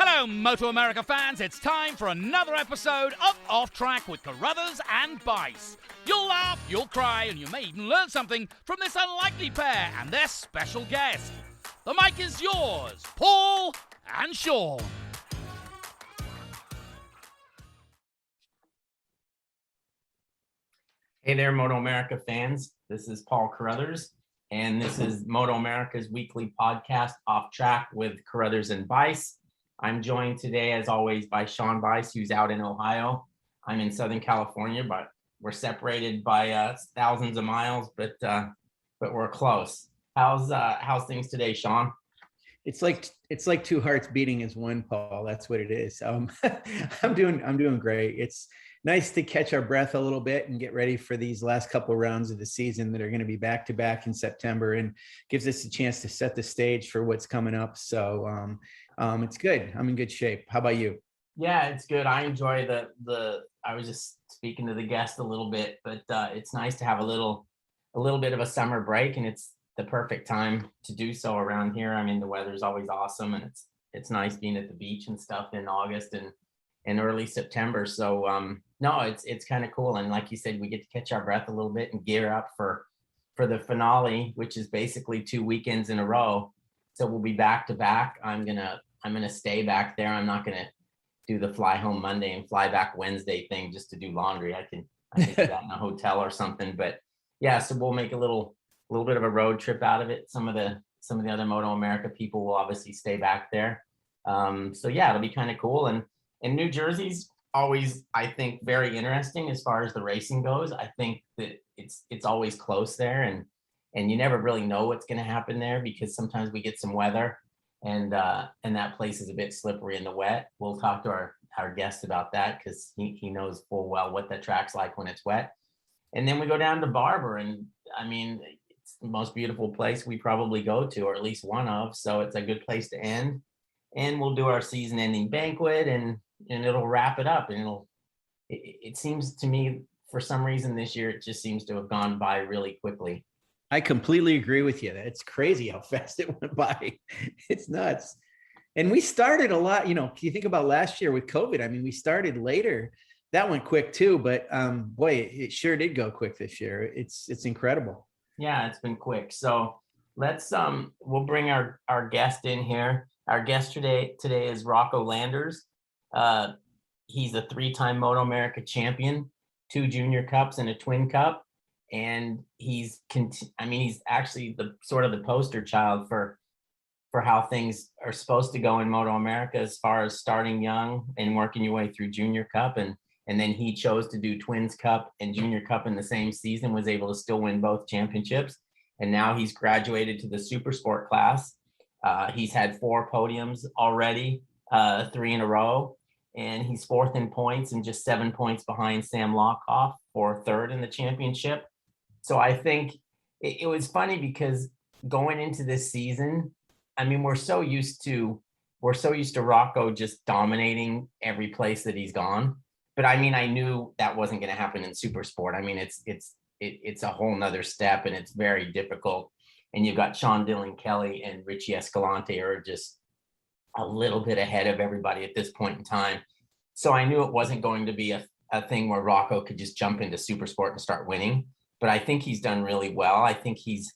Hello, MotoAmerica fans. It's time for another episode of Off Track with Carruthers and Bice. You'll laugh, you'll cry, and you may even learn something from this unlikely pair and their special guest. The mic is yours, Paul and Sean. Hey there, MotoAmerica fans. This is Paul Carruthers, and this is MotoAmerica's weekly podcast, Off Track with Carruthers and Bice. I'm joined today, as always, by Sean Bice, who's out in Ohio. I'm in Southern California, but we're separated by thousands of miles, but we're close. How's things today, Sean? It's like two hearts beating as one, Paul. That's what it is. I'm doing great. It's nice to catch our breath a little bit and get ready for these last couple of rounds of the season that are going to be back to back in September, and gives us a chance to set the stage for what's coming up. So it's good. I'm in good shape. How about you? Yeah, it's good. I enjoy I was just speaking to the guest a little bit, but it's nice to have a little bit of a summer break, and it's the perfect time to do so around here. I mean, the weather's always awesome, and it's nice being at the beach and stuff in August and early September. So no, it's kind of cool. And like you said, we get to catch our breath a little bit and gear up for the finale, which is basically 2 weekends in a row. So we'll be back to back. I'm gonna stay back there. I'm not gonna do the fly home Monday and fly back Wednesday thing just to do laundry. I can do that in a hotel or something. But yeah, so we'll make a little bit of a road trip out of it. Some of the other MotoAmerica people will obviously stay back there. So yeah, it'll be kind of cool. And New Jersey's always, I think, very interesting as far as the racing goes. I think that it's always close there, and you never really know what's going to happen there, because sometimes we get some weather and that place is a bit slippery in the wet. We'll talk to our guest about that, because he knows full well what the track's like when it's wet. And then we go down to Barber, and I mean, it's the most beautiful place we probably go to, or at least one of. So it's a good place to end. And we'll do our season-ending banquet, and it'll wrap it up. And it seems to me, for some reason this year, it just seems to have gone by really quickly. I completely agree with you. It's crazy how fast it went by. It's nuts. And we started a lot, you think about last year with COVID. I mean, we started later. That went quick too, but boy, it sure did go quick this year. It's incredible. Yeah, it's been quick. So let's we'll bring our guest in here. Our guest today is Rocco Landers. He's a 3-time MotoAmerica champion, 2 junior cups and a twin cup. And he's actually the sort of the poster child for how things are supposed to go in MotoAmerica, as far as starting young and working your way through junior cup. And then he chose to do twins cup and junior cup in the same season, was able to still win both championships. And now he's graduated to the Supersport class. He's had 4 podiums already, 3 in a row. And he's 4th in points and just 7 points behind Sam Lockoff for 3rd in the championship. So I think it was funny, because going into this season, I mean, we're so used to Rocco just dominating every place that he's gone. But I mean, I knew that wasn't going to happen in Supersport. I mean, it's a whole nother step, and it's very difficult. And you've got Sean Dillon Kelly and Richie Escalante are just a little bit ahead of everybody at this point in time. So I knew it wasn't going to be a thing where Rocco could just jump into Supersport and start winning. But I think he's done really well. I think he's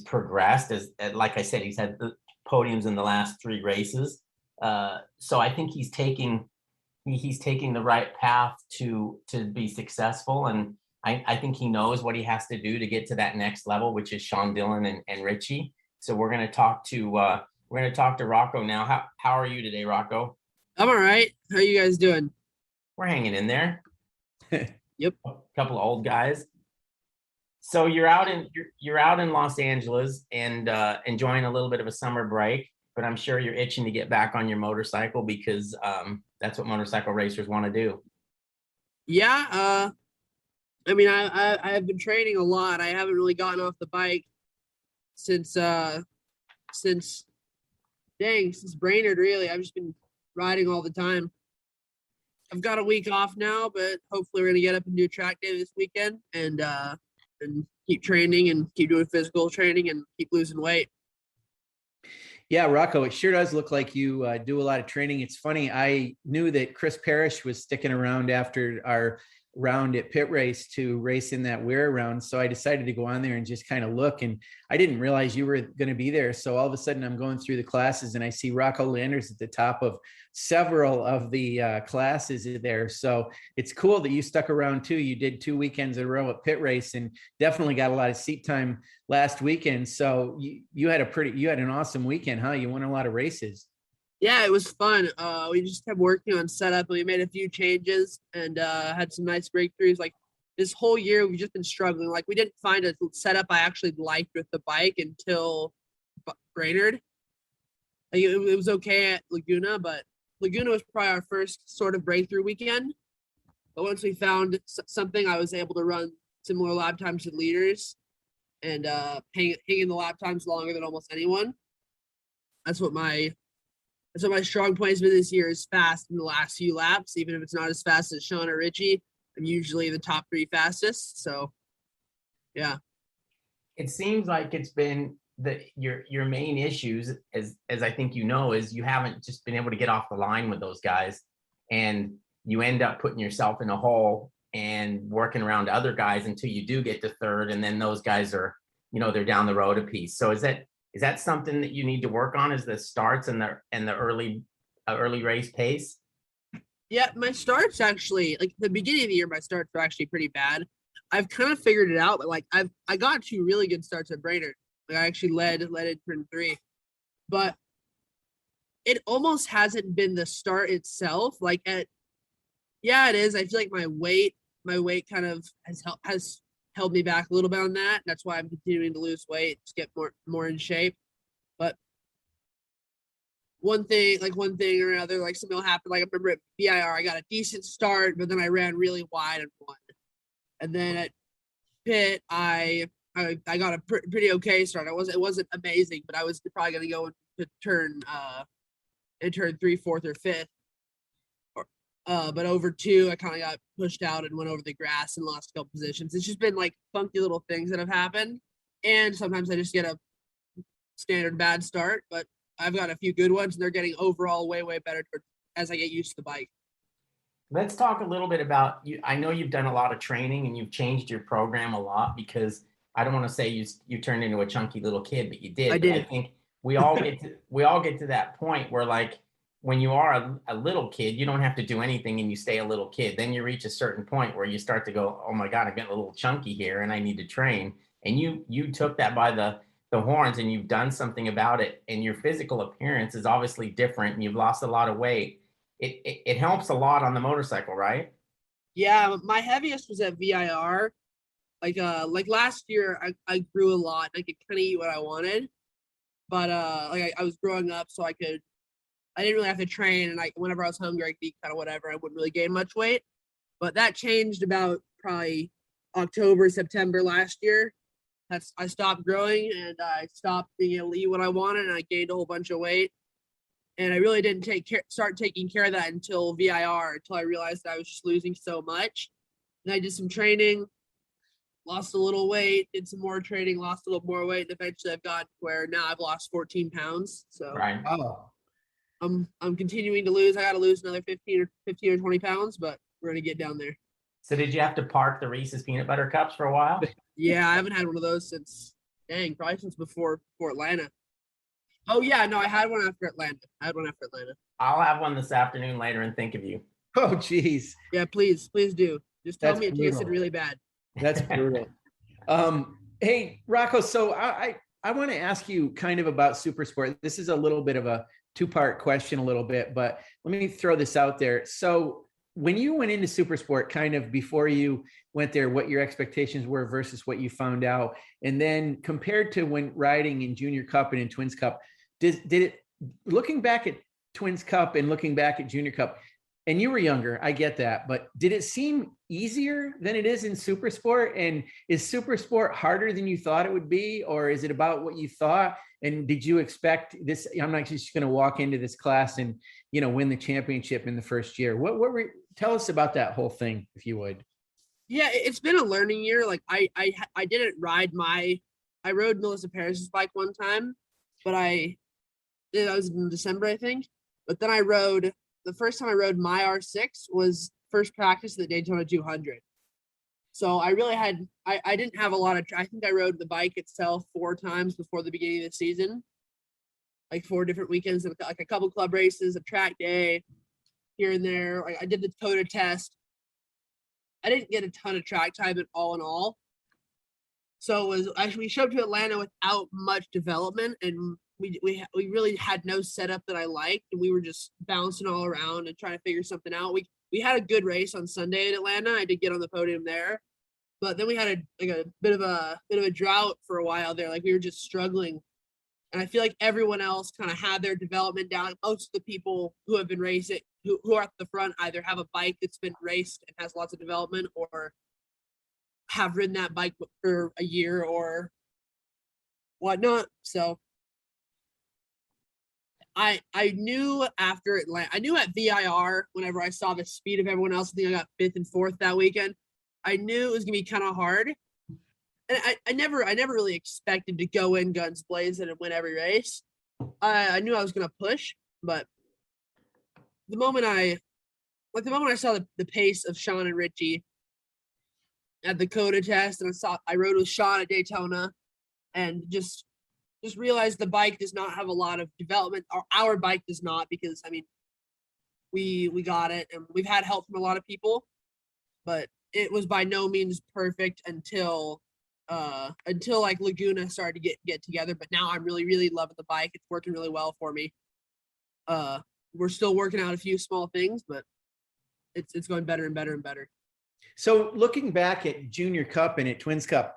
progressed, as like I said, he's had the podiums in the last 3 races. So I think he's taking the right path to be successful. And I think he knows what he has to do to get to that next level, which is Sean Dillon and Richie. So we're going to talk to Rocco now. How are you today, Rocco? I'm all right. How you guys doing? We're hanging in there. Yep. A couple of old guys. So you're out in Los Angeles and enjoying a little bit of a summer break, but I'm sure you're itching to get back on your motorcycle, because that's what motorcycle racers want to do. Yeah. I mean, I've been training a lot. I haven't really gotten off the bike since Brainerd, really. I've just been riding all the time. I've got a week off now, but hopefully we're gonna get up and do track day this weekend and keep training and keep doing physical training and keep losing weight. Yeah, Rocco, it sure does look like you do a lot of training. It's funny. I knew that Chris Parrish was sticking around after our round at pit race to race in that wear round. So I decided to go on there and just kind of look. And I didn't realize you were going to be there. So all of a sudden I'm going through the classes and I see Rocco Landers at the top of several of the classes there. So it's cool that you stuck around too. You did 2 weekends in a row at pit race and definitely got a lot of seat time last weekend. So you had an awesome weekend, huh? You won a lot of races. Yeah, it was fun. We just kept working on setup, and we made a few changes and had some nice breakthroughs. Like this whole year, we've just been struggling. Like we didn't find a setup I actually liked with the bike until Brainerd. Like it was okay at Laguna, but Laguna was probably our first sort of breakthrough weekend. But once we found something, I was able to run similar lap times to leaders and hanging the lap times longer than almost anyone. That's what my strong point has been this year, is fast in the last few laps. Even if it's not as fast as Sean or Richie, I'm usually the top 3 fastest. So, yeah. It seems like it's been your main issues, as I think you know, is you haven't just been able to get off the line with those guys, and you end up putting yourself in a hole and working around other guys until you do get to third, and then those guys are, they're down the road a piece. So is that something that you need to work on, is the starts and the early race pace? Yeah, my starts actually, like the beginning of the year, my starts were actually pretty bad. I've kind of figured it out, but like I got 2 really good starts at Brainerd. Like I actually led in turn 3, but it almost hasn't been the start itself. Like it is. I feel like my weight kind of has held me back a little bit on that. That's why I'm continuing to lose weight, to get more in shape. But one thing or another, like something will happen. Like I remember at BIR, I got a decent start, but then I ran really wide and won. And then at pit, I got a pretty okay start. It wasn't amazing, but I was probably going to go into turn 3, 4th, or 5th. But over 2, I kind of got pushed out and went over the grass and lost a couple positions. It's just been like funky little things that have happened. And sometimes I just get a standard bad start, but I've got a few good ones, and they're getting overall way, way better as I get used to the bike. Let's talk a little bit about you. I know you've done a lot of training and you've changed your program a lot, because I don't want to say you turned into a chunky little kid, but you did. I did. I think we all get to that point where, like, when you are a little kid, you don't have to do anything and you stay a little kid. Then you reach a certain point where you start to go, oh my God, I'm getting a little chunky here and I need to train. And you took that by the horns, and you've done something about it. And your physical appearance is obviously different, and you've lost a lot of weight. It helps a lot on the motorcycle, right? Yeah, my heaviest was at VIR. Like last year, I grew a lot. I could kind of eat what I wanted, but I was growing up, so I didn't really have to train, and whenever I was hungry, I could eat kind of whatever. I wouldn't really gain much weight, but that changed about probably October, September last year. I stopped growing, and I stopped being able to eat what I wanted, and I gained a whole bunch of weight. And I really didn't start taking care of that until VIR, until I realized that I was just losing so much. And I did some training, lost a little weight, did some more training, lost a little more weight, and eventually I've got where now I've lost 14 pounds. So Right. Oh, I'm continuing to lose. I got to lose another 15 or 20 pounds, but we're gonna get down there. So did you have to park the Reese's peanut butter cups for a while? Yeah, I haven't had one of those probably since before Atlanta. Oh yeah, no, I had one after Atlanta. I'll have one this afternoon later and think of you. oh, geez. Yeah, please do. Just tell That's me it brutal. tasted really bad. That's brutal. Hey, Rocco, so I want to ask you kind of about Supersport. This is a little bit of a 2-part question a little bit, but let me throw this out there. So when you went into Supersport, kind of before you went there, what your expectations were versus what you found out, and then compared to when riding in Junior Cup and in Twins Cup, did it, looking back at Twins Cup and looking back at Junior Cup, and you were younger, I get that, but did it seem easier than it is in Supersport? And is Supersport harder than you thought it would be, or is it about what you thought? And did you expect this? I'm not just going to walk into this class and, win the championship in the first year. Tell us about that whole thing, if you would. Yeah, it's been a learning year. Like I didn't ride I rode Melissa Paris's bike one time, but I That was in December, I think. But then the first time I rode my R6 was first practice of the Daytona 200. So I really I didn't have a lot of, I think I rode the bike itself 4 times before the beginning of the season, like 4 different weekends, like a couple club races, a track day here and there. Like I did the Dakota test. I didn't get a ton of track time at all in all. So it was actually, we showed up to Atlanta without much development, and we really had no setup that I liked, and we were just bouncing all around and trying to figure something out. We had a good race on Sunday in Atlanta. I did get on the podium there, but then we had a bit of a drought for a while there. Like we were just struggling, and I feel like everyone else kind of had their development down. Most of the people who have been racing, who are at the front, either have a bike that's been raced and has lots of development, or have ridden that bike for a year or whatnot. So I knew after Atlanta, I knew at VIR, whenever I saw the speed of everyone else, I think I got 5th and 4th that weekend. I knew it was gonna be kind of hard. And I never really expected to go in guns blazing and win every race. I knew I was gonna push, but the moment I saw the pace of Sean and Richie at the Dakota test, and I rode with Sean at Daytona, and just realized the bike does not have a lot of development, or our bike does not, because I mean we got it and we've had help from a lot of people, but it was by no means perfect until like Laguna started to get together. But now I'm really loving the bike. It's working really well for me. We're still working out a few small things, but it's going better and better and better. So looking back at Junior Cup and at Twins Cup,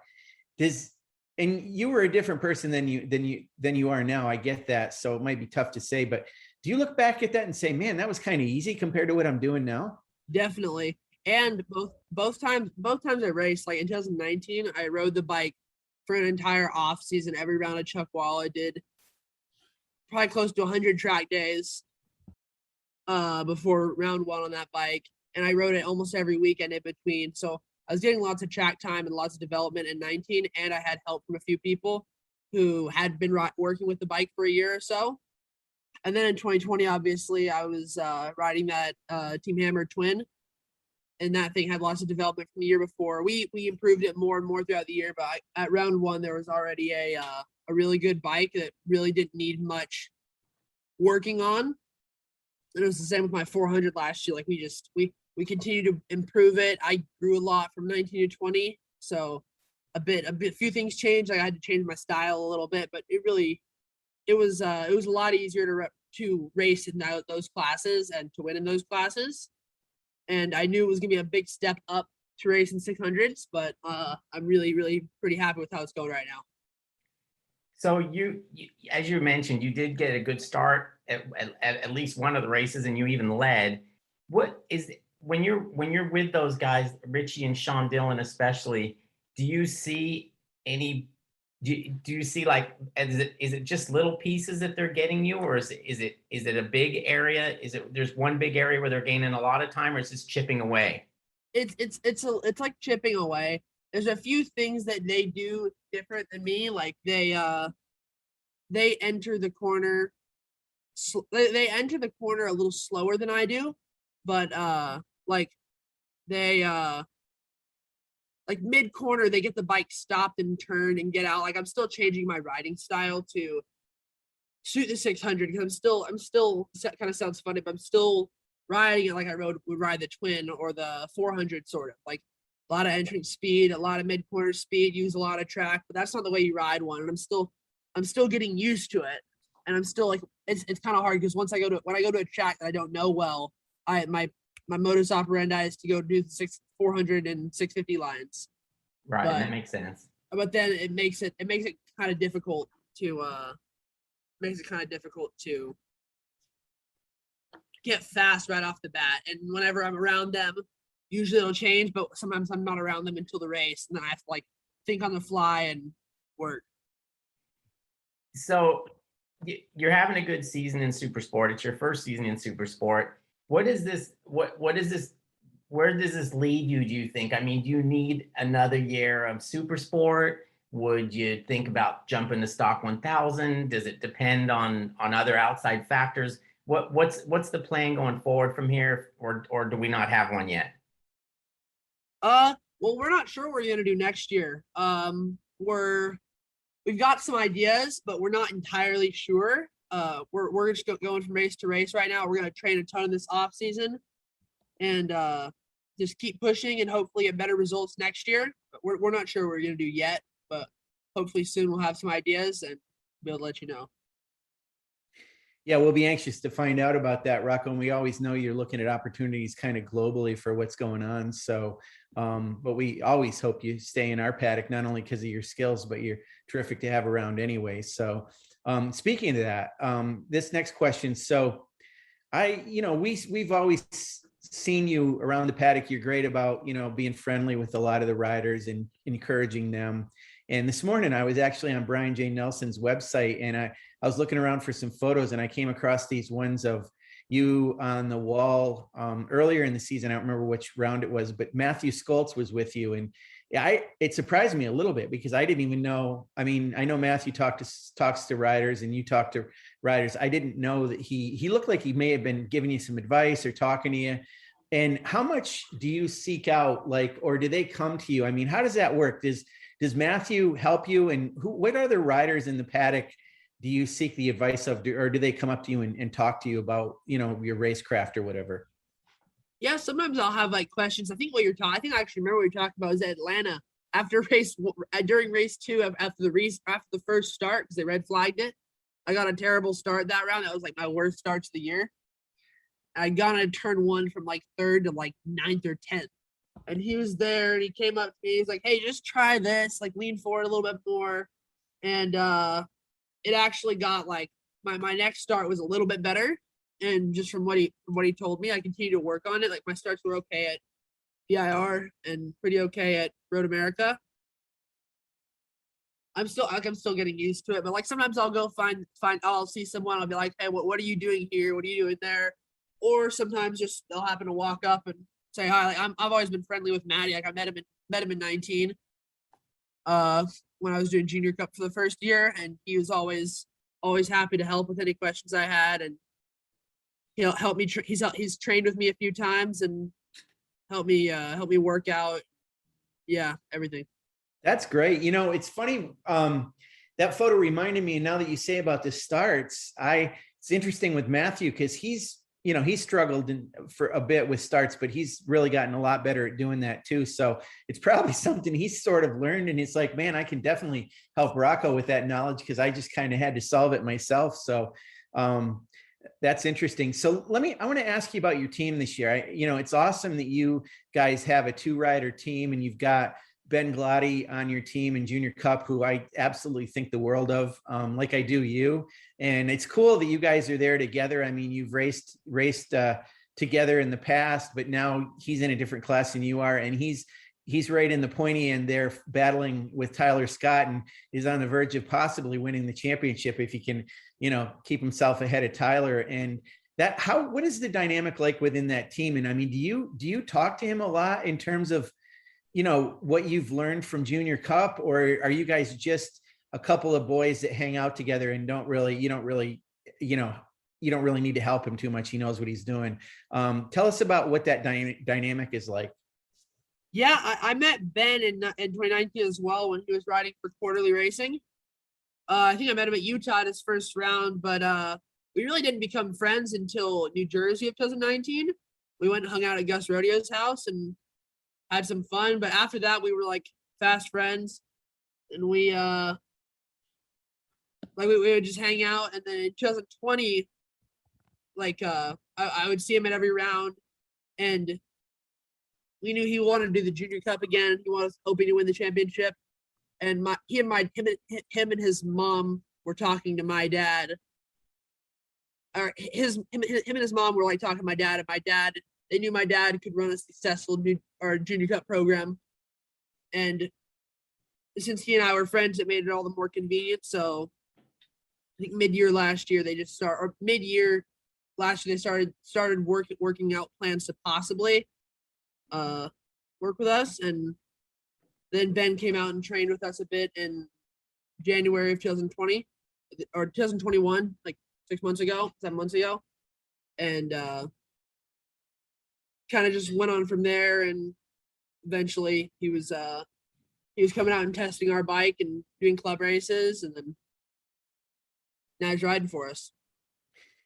and you were a different person than you are now. I get that. So it might be tough to say, but do you look back at that and say, man, that was kind of easy compared to what I'm doing now? Definitely. And both times I raced, like in 2019, I rode the bike for an entire off season, every round of Chuckwalla. Did probably close to 100 track days before round 1 on that bike. And I rode it almost every weekend in between. So I was getting lots of track time and lots of development in 19, and I had help from a few people who had been working with the bike for a year or so. And then in 2020, obviously, I was riding that Team Hammer Twin, and that thing had lots of development from the year before. We improved it more and more throughout the year, but at round 1, there was already a really good bike that really didn't need much working on. And it was the same with my 400 last year. Like we continue to improve it. I grew a lot from 19 to 20. So a few things changed. Like I had to change my style a little bit, but it was a lot easier to race in those classes and to win in those classes. And I knew it was gonna be a big step up to race in 600s, but I'm really pretty happy with how it's going right now. So you as you mentioned, you did get a good start at least one of the races, and you even led. What is, when you're with those guys, Richie and Sean Dillon especially, do you see like, is it just little pieces that they're getting you, or is it a big area? There's one big area where they're gaining a lot of time, or is this chipping away? It's like chipping away. There's a few things that they do different than me. Like they enter the corner. They enter the corner a little slower than I do, but like they like mid corner, they get the bike stopped and turned and get out. Like I'm still changing my riding style to suit the 600, because I'm still kind of sounds funny, but I'm still riding it like I would ride the Twin or the 400, sort of like a lot of entrance speed, a lot of mid corner speed, use a lot of track, but that's not the way you ride one. And I'm still getting used to it, and I'm still like it's kind of hard, because when I go to a track that I don't know well, my modus operandi is to go do the 400 and 650 lines. Right, but that makes sense. But then it makes it kind of difficult to get fast right off the bat. And whenever I'm around them, usually it'll change, but sometimes I'm not around them until the race, and then I have to like think on the fly and work. So you're having a good season in Supersport. It's your first season in Supersport. What is this? What is this? Where does this lead you, do you think? I mean, do you need another year of Supersport? Would you think about jumping to stock 1000? Does it depend on other outside factors? What's the plan going forward from here, or do we not have one yet? Well, we're not sure what we're gonna do next year. We've got some ideas, but we're not entirely sure. We're just going from race to race right now. We're gonna train a ton this off season, and just keep pushing and hopefully get better results next year. But we're not sure what we're gonna do yet, but hopefully soon we'll have some ideas and be able to let you know. Yeah, we'll be anxious to find out about that, Rocco. And we always know you're looking at opportunities kind of globally for what's going on. So, but we always hope you stay in our paddock, not only because of your skills, but you're terrific to have around anyway. So, speaking of that, this next question. So, we've always seen you around the paddock. You're great about, being friendly with a lot of the riders and encouraging them. And this morning I was actually on Brian J. Nelson's website, and I was looking around for some photos, and I came across these ones of you on the wall earlier in the season. I don't remember which round it was, but Matthew Skoltz was with you. And it surprised me a little bit because I didn't even know. I mean, I know Matthew talks to riders and you talk to riders. I didn't know that he looked like he may have been giving you some advice or talking to you. And how much do you seek out, or do they come to you? I mean, how does that work? Does Matthew help you? And what other riders in the paddock do you seek the advice of, or do they come up to you and talk to you about, your racecraft or whatever? Yeah, sometimes I'll have questions. I think I actually remember what you're talking about was Atlanta during race 2 after the first start, because they red flagged it. I got a terrible start that round. That was my worst starts of the year. I got on turn 1 from 3rd to 9th or 10th. And he was there and he came up to me. He's like, hey, just try this, lean forward a little bit more. And it actually got my next start was a little bit better. And just from what he told me, I continued to work on it. My starts were okay at BIR and pretty okay at Road America. I'm still getting used to it, but sometimes I'll go I'll see someone, I'll be like, hey, what are you doing here? What are you doing there? Or sometimes just they'll happen to walk up and say hi. I've always been friendly with Matty. I met him in 19 when I was doing Junior Cup for the first year, and he was always happy to help with any questions I had, and he'll help me. He's trained with me a few times and help me work out. Yeah, everything. That's great. It's funny. That photo reminded me, and now that you say about the starts, it's interesting with Matthew because he's struggled for a bit with starts, but he's really gotten a lot better at doing that too. So it's probably something he's sort of learned. And it's like, man, I can definitely help Rocco with that knowledge because I just kind of had to solve it myself. So that's interesting. So I want to ask you about your team this year. It's awesome that you guys have a 2-rider team and you've got Ben Glotty on your team in Junior Cup, who I absolutely think the world of, like I do you. And it's cool that you guys are there together. I mean, you've raced together in the past, but now he's in a different class than you are. And he's right in the pointy end there battling with Tyler Scott and is on the verge of possibly winning the championship if he can, keep himself ahead of Tyler. And what is the dynamic like within that team? And I mean, do you talk to him a lot in terms of, what you've learned from Junior Cup, or are you guys just a couple of boys that hang out together and you don't really need to help him too much? He knows what he's doing. Tell us about what that dynamic is like. Yeah, I met Ben in 2019 as well when he was riding for Quarterly Racing. I think I met him at Utah in his first round, but we really didn't become friends until New Jersey of 2019. We went and hung out at Gus Rodeo's house and had some fun, but after that we were fast friends, and we would just hang out. And then in 2020, I would see him at every round, and we knew he wanted to do the Junior Cup again. He was hoping to win the championship, and him and his mom were talking to my dad, or him and his mom were talking to my dad, and my dad. They knew my dad could run a successful Junior Cup program. And since he and I were friends, it made it all the more convenient. So I think mid-year last year, they started working out plans to possibly work with us. And Then Ben came out and trained with us a bit in January of 2020 or 2021, like 7 months ago. And kind of just went on from there. And eventually he was coming out and testing our bike and doing club races. And then now he's riding for us.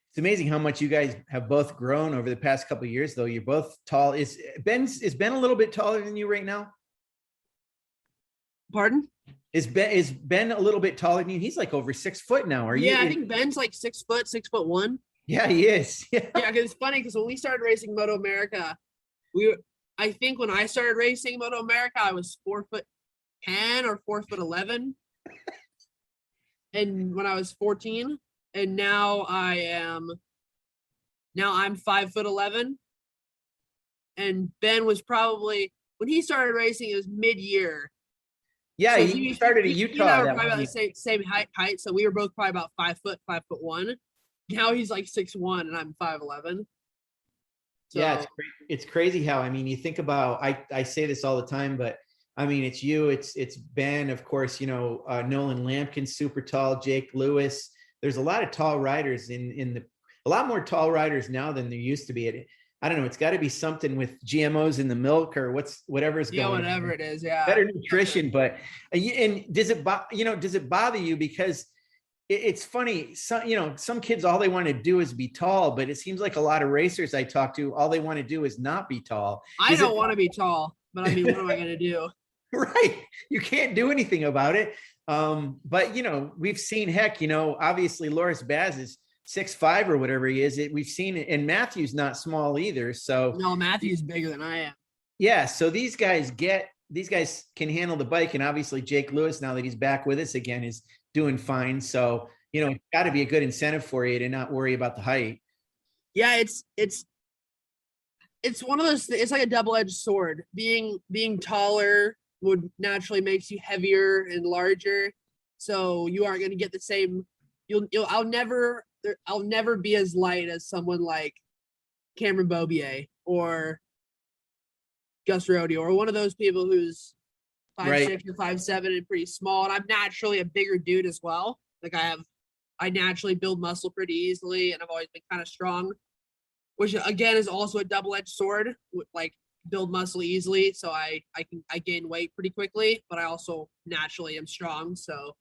It's amazing how much you guys have both grown over the past couple of years, though. You're both tall. Is Ben a little bit taller than you right now? Pardon? Is Ben a little bit taller than you? He's like over 6 foot now. Are you? Yeah, I think Ben's like 6 foot, 1. Yeah, he is. Yeah, because it's funny because when we started racing MotoAmerica, I think when I started racing MotoAmerica, I was 4'10" or 4'11", and when I was 14, and now I'm 5'11", and Ben was probably when he started racing, it was mid-year. Yeah, So he started at Utah. He and I were probably about the same height, so we were both probably about 5 foot, 5'1". Now he's like 6'1", and I'm 5'11". So, yeah, it's crazy how, I mean, you think about, I say this all the time, but I mean, it's you, it's Ben, of course, you know, Nolan Lampkin's super tall, Jake Lewis. There's a lot of tall riders a lot more tall riders now than there used to be. I don't know. It's got to be something with GMOs in the milk or whatever's going on. Whatever it is. Yeah. Better nutrition. But, and does it bother you? Because it's funny. Some kids, all they want to do is be tall, but it seems like a lot of racers I talk to, all they want to do is not be tall. I don't want to be tall, but I mean, what am I going to do? Right. You can't do anything about it. But we've seen, obviously Loris Baz is 6'5" or whatever he is. We've seen it, and Matthew's not small either. So no, Matthew's bigger than I am. Yeah. So these guys can handle the bike, and obviously Jake Lewis, now that he's back with us again, is doing fine. So it's got to be a good incentive for you to not worry about the height. Yeah, it's one of those. It's like a double-edged sword. Being taller would naturally makes you heavier and larger, so you aren't going to get the same. I'll never be as light as someone like Cameron Bobier or Gus Rodeo or one of those people who's 5'6" or 5'7" and pretty small. And I'm naturally a bigger dude as well. Like I naturally build muscle pretty easily, and I've always been kind of strong, which again is also a double-edged sword. Like build muscle easily, so I gain weight pretty quickly, but I also naturally am strong. So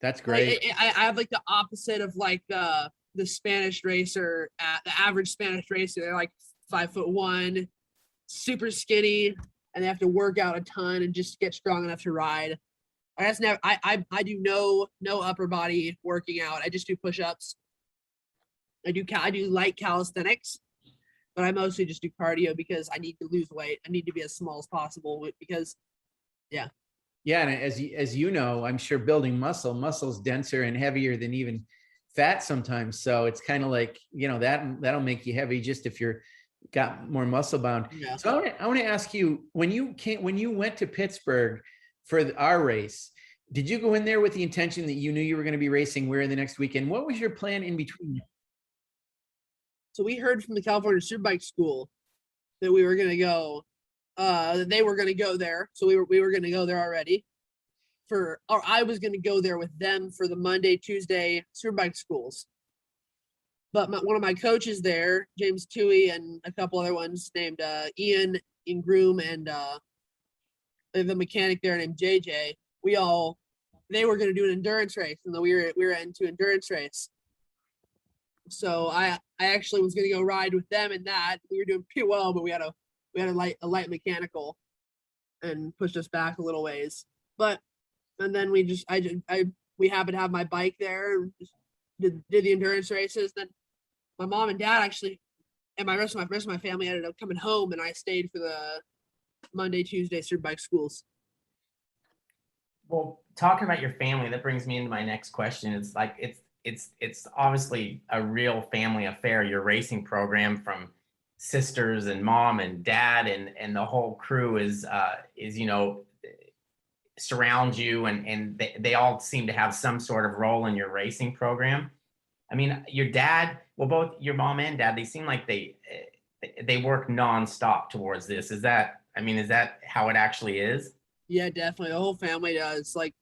that's great. I have like the opposite of like the Spanish racer, the average Spanish racer. They're like 5'1", super skinny, and they have to work out a ton and just get strong enough to ride. I do no upper body working out. I just do push-ups. I do light calisthenics, but I mostly just do cardio because I need to lose weight. I need to be as small as possible because, yeah. Yeah, and as you know, I'm sure building muscle's denser and heavier than even fat sometimes. So it's kind of like, that'll make you heavy just if you're got more muscle bound. Yeah. So I want to ask you, when you went to Pittsburgh for our race, did you go in there with the intention that you knew you were going to be racing where the next weekend? What was your plan in between? So we heard from the California Superbike School that we were going to go, that they were going to go there. So we were going to go there already or I was going to go there with them for the Monday, Tuesday Superbike schools. But one of my coaches there, James Toohey, and a couple other ones named Ian Ingroom and the mechanic there named JJ, they were going to do an endurance race, and then we were into endurance race. So I actually was going to go ride with them in that. We were doing pretty well, but we had a light mechanical and pushed us back a little ways. And then we happened to have my bike there and just did the endurance races. Then my mom and dad actually, and my rest of my family ended up coming home, and I stayed for the Monday, Tuesday Superbike schools. Well, talking about your family, that brings me into my next question. It's like it's obviously a real family affair. Your racing program, from sisters and mom and dad and the whole crew is surround you, and they all seem to have some sort of role in your racing program. I mean, your dad, well, both your mom and dad, they seem like they they work nonstop towards this. Is that how it actually is? Yeah, definitely. The whole family does. Like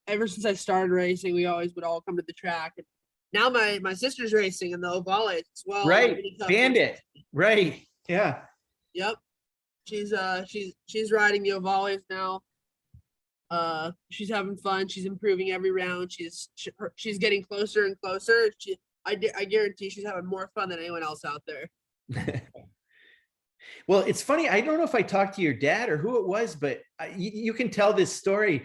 ever since I started racing, we always would all come to the track. And now my sister's racing in the ovales as well. Right. Bandit. Right. Yeah. Yep. She's riding the ovales now. She's having fun. She's improving every round. She's getting closer and closer. I guarantee she's having more fun than anyone else out there. Well, it's funny. I don't know if I talked to your dad or who it was, but you can tell this story.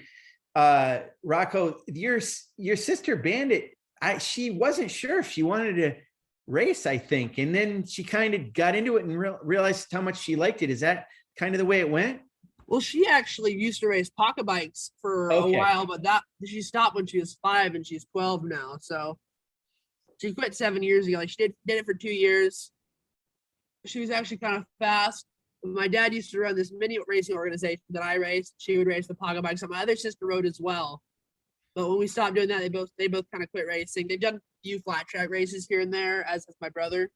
Rocco, your sister Bandit, she wasn't sure if she wanted to race, I think. And then she kind of got into it and realized how much she liked it. Is that kind of the way it went? Well, she actually used to race pocket bikes for a while, but she stopped when she was 5 and she's 12 now. So she quit 7 years ago. Like she did it for 2 years. She was actually kind of fast. My dad used to run this mini racing organization that I raced. She would race the pocket bikes. So my other sister rode as well. But when we stopped doing that, they both kind of quit racing. They've done a few flat track races here and there, as has my brother.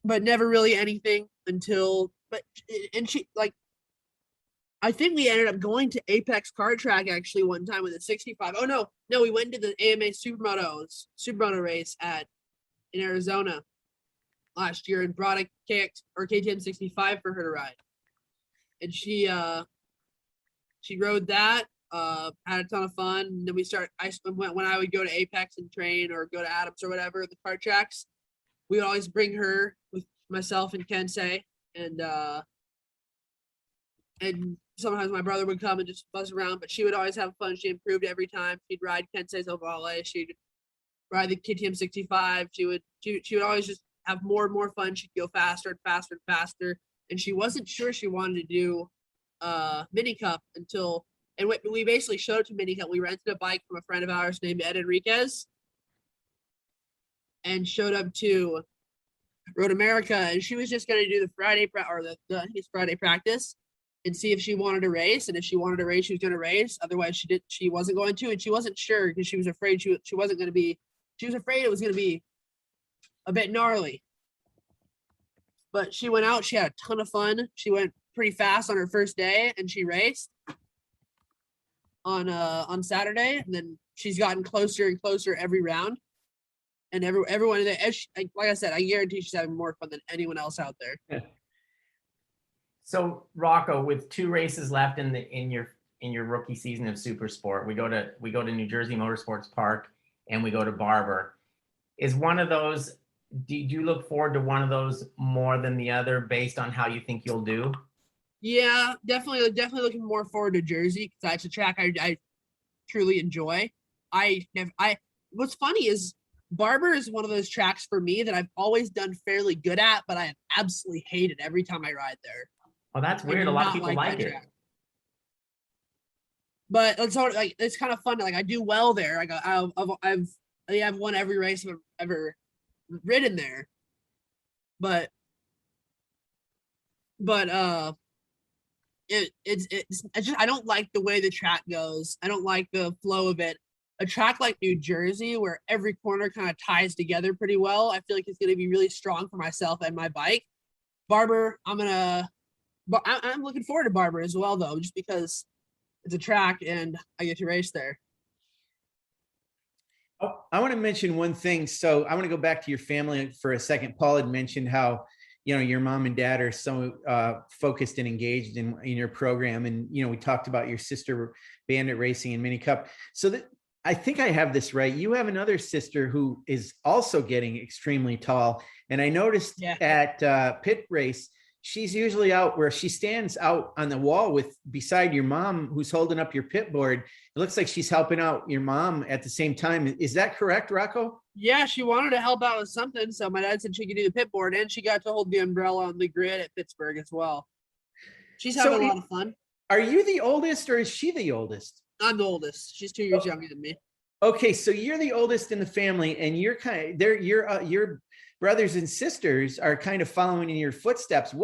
But never really anything until I think we ended up going to Apex Kart Track actually one time with a 65. Oh no, we went to the AMA Supermoto race in Arizona last year and brought a KTM 65 for her to ride. And she rode that, had a ton of fun. And then when I would go to Apex and train or go to Adams or whatever, the kart tracks, we would always bring her with myself and Kensei, and sometimes my brother would come and just buzz around, but she would always have fun. She improved every time. She'd ride Kensei's ovale. She'd ride the KTM 65. She would always just have more and more fun. She'd go faster and faster and faster. And she wasn't sure she wanted to do mini cup and we basically showed up to mini cup. We rented a bike from a friend of ours named Ed Enriquez and showed up to MotoAmerica, and she was just going to do the Friday Friday practice and see if she wanted to race. And if she wanted to race, she was going to race. Otherwise, she wasn't going to, and she wasn't sure because she was afraid she wasn't going to be. She was afraid it was going to be a bit gnarly. But she went out. She had a ton of fun. She went pretty fast on her first day, and she raced on Saturday. And then she's gotten closer and closer every round. And everyone there, like I said, I guarantee she's having more fun than anyone else out there. So Rocco, with 2 races left in your rookie season of Supersport, we go to New Jersey Motorsports Park and we go to Barber. Is one of those? Do you look forward to one of those more than the other based on how you think you'll do? Yeah, definitely looking more forward to Jersey because that's a track I truly enjoy. What's funny is Barber is one of those tracks for me that I've always done fairly good at, but I have absolutely hated every time I ride there. Oh, that's weird. A lot of people like it. Track. But it's sort of like it's kind of fun. Like I do well there. Like I've won every race I've ever ridden there. But it's just I don't like the way the track goes. I don't like the flow of it. A track like New Jersey, where every corner kind of ties together pretty well, I feel like it's going to be really strong for myself and my bike. Barber, I'm looking forward to Barber as well, though, just because it's a track and I get to race there. Oh, I want to mention one thing. So I want to go back to your family for a second. Paul had mentioned how, your mom and dad are so focused and engaged in your program. And, we talked about your sister Bandit racing in Mini Cup. So I think I have this right. You have another sister who is also getting extremely tall. And I noticed at pit race, she's usually out where she stands out on the wall beside your mom, who's holding up your pit board. It looks like she's helping out your mom at the same time. Is that correct, Rocco? Yeah, she wanted to help out with something. So my dad said she could do the pit board, and she got to hold the umbrella on the grid at Pittsburgh as well. She's having a lot of fun. Are you the oldest or is she the oldest? I'm the oldest. She's 2 years younger than me. Okay, so you're the oldest in the family, and you're kind of your brothers and sisters are kind of following in your footsteps.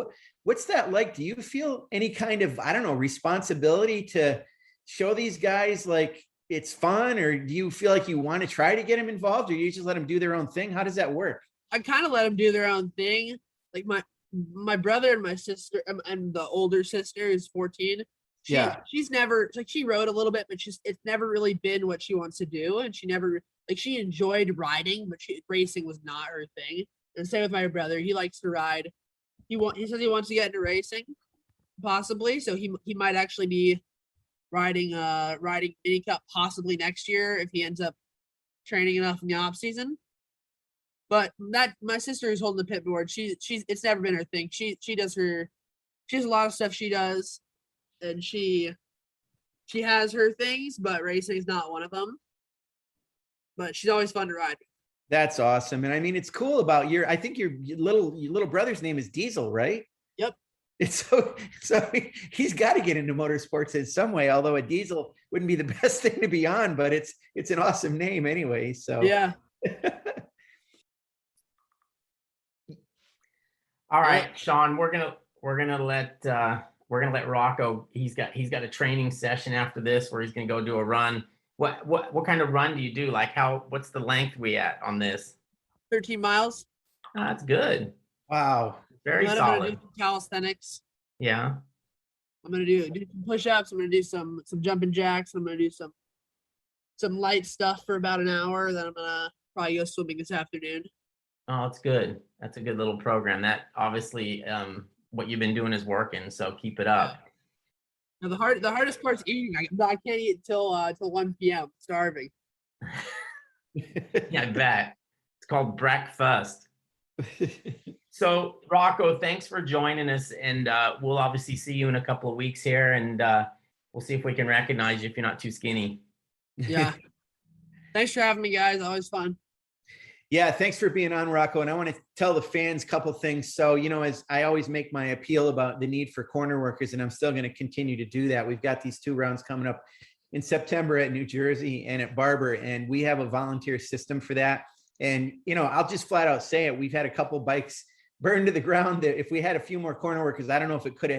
What's that like? Do you feel any kind of, I don't know, responsibility to show these guys like it's fun, or do you feel like you want to try to get them involved, or you just let them do their own thing? How does that work? I kind of let them do their own thing. Like my brother and my sister and the older sister is 14. She's never like she rode a little bit, but it's never really been what she wants to do, and she never like she enjoyed riding, but racing was not her thing. And same with my brother, he likes to ride. He says he wants to get into racing, possibly. So he might actually be riding mini cup possibly next year if he ends up training enough in the off season. But that my sister is holding the pit board. She's it's never been her thing. She has a lot of stuff she does. And she has her things, but racing is not one of them. But she's always fun to ride. That's awesome. And I mean, it's cool about I think your little brother's name is Diesel, right? Yep. It's so he's got to get into motorsports in some way, although a diesel wouldn't be the best thing to be on, but it's an awesome name anyway. So yeah. All right, Sean, we're gonna let Rocco. He's got a training session after this where he's gonna go do a run. What kind of run do you do? Like what's the length we at on this? 13 miles. Oh, that's good. Wow. Very solid. I'm gonna do some calisthenics. Yeah. I'm gonna do some push-ups. I'm gonna do some jumping jacks. I'm gonna do some light stuff for about an hour. Then I'm gonna probably go swimming this afternoon. Oh, that's good. That's a good little program. That obviously what you've been doing is working, so keep it up. Now the hardest part's eating. I can't eat till 1 p.m. Starving. Yeah, I bet. It's called breakfast. So Rocco, thanks for joining us, and we'll obviously see you in a couple of weeks here, and we'll see if we can recognize you if you're not too skinny. Yeah. Thanks for having me, guys. Always fun. Yeah, thanks for being on, Rocco. And I want to tell the fans a couple of things. So, as I always make my appeal about the need for corner workers, and I'm still going to continue to do that. We've got these 2 rounds coming up in September at New Jersey and at Barber, and we have a volunteer system for that. And, I'll just flat out say it. We've had a couple bikes burned to the ground. That if we had a few more corner workers, I don't know if it could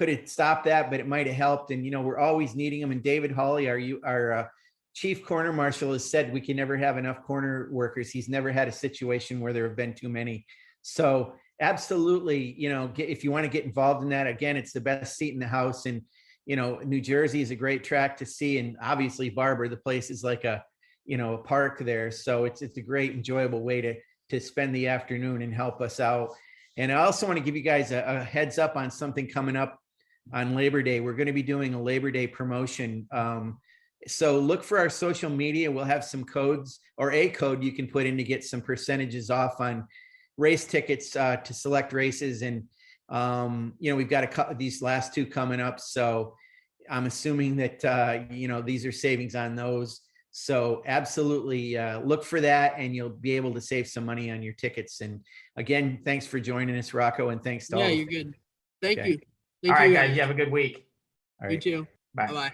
have stopped that, but it might have helped. And, we're always needing them. And David Hawley, our chief corner marshal, has said we can never have enough corner workers. He's never had a situation where there have been too many. So absolutely, if you want to get involved in that, again, it's the best seat in the house. And, New Jersey is a great track to see. And obviously Barber, the place is like a park there. So it's a great, enjoyable way to spend the afternoon and help us out. And I also want to give you guys a heads up on something coming up on Labor Day. We're going to be doing a Labor Day promotion. So look for our social media. We'll have some codes or a code you can put in to get some percentages off on race tickets to select races. And, we've got these last 2 coming up. So I'm assuming that, these are savings on those. So absolutely look for that, and you'll be able to save some money on your tickets. And again, thanks for joining us, Rocco, and thanks to all. Yeah, you're good. Thank you. All right, guys, you have a good week. All right. You too. Bye. Bye-bye.